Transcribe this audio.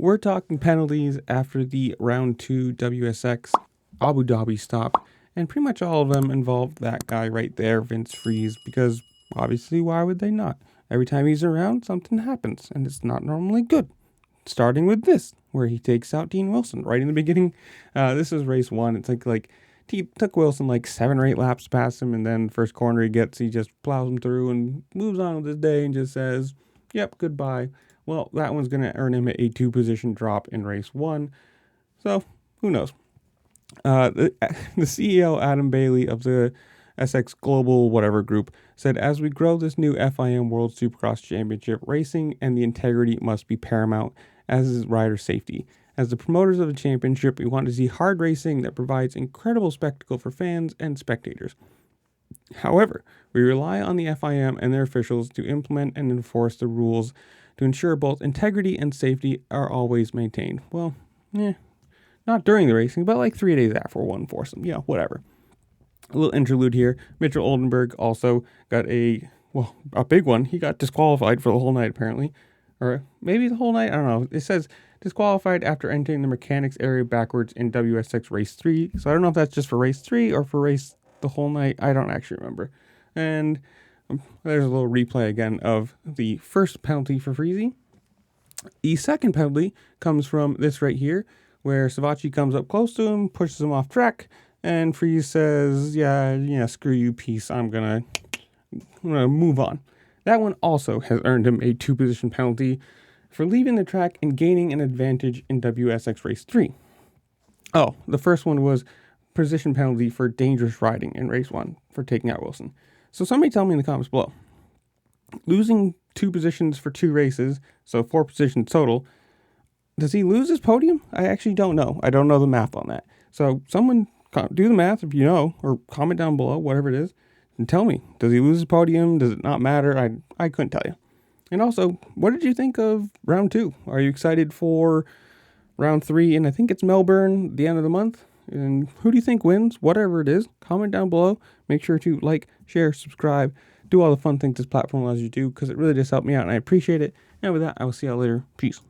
we're talking penalties after the round 2 WSX Abu Dhabi stop, and pretty much all of them involved that guy right there, Vince Friese, because obviously why would they not? Every time he's around, something happens, and it's not normally good. Starting with this, where he takes out Dean Wilson right in the beginning. This is race 1. It's like he took Wilson like 7 or 8 laps past him, and then first corner he just plows him through and moves on with his day and just says, yep, goodbye. Well, that one's going to earn him a 2-position drop in race 1. So, who knows? The CEO, Adam Bailey of the SX Global whatever group, said, as we grow this new FIM World Supercross Championship, racing and the integrity must be paramount, as is rider safety. As the promoters of the championship, we want to see hard racing that provides incredible spectacle for fans and spectators. However, we rely on the FIM and their officials to implement and enforce the rules to ensure both integrity and safety are always maintained. Well, not during the racing, but like 3 days after we'll enforce them. Whatever. A little interlude here. Mitchell Oldenburg also got a big one. He got disqualified for the whole night, apparently. Or maybe the whole night, I don't know. It says disqualified after entering the mechanics area backwards in WSX race 3. So I don't know if that's just for race 3 or for race the whole night. I don't actually remember. And there's a little replay again of the first penalty for Friese. The second penalty comes from this right here, where Fz8 comes up close to him, pushes him off track, and Friese says, yeah, screw you, peace, I'm gonna move on. That one also has earned him a 2-position penalty for leaving the track and gaining an advantage in WSX race 3. Oh, the first one was position penalty for dangerous riding in race 1 for taking out Wilson. So somebody tell me in the comments below, losing 2 positions for 2 races, so 4 positions total, does he lose his podium? I actually don't know. I don't know the math on that. So someone do the math if you know, or comment down below, whatever it is, and tell me, does he lose his podium? Does it not matter? I couldn't tell you. And also, what did you think of round 2? Are you excited for round 3? And I think it's Melbourne, the end of the month. And who do you think wins? Whatever it is, comment down below. Make sure to like, share, subscribe, do all the fun things this platform allows you to do, because it really does help me out, and I appreciate it. And with that, I will see y'all later. Peace.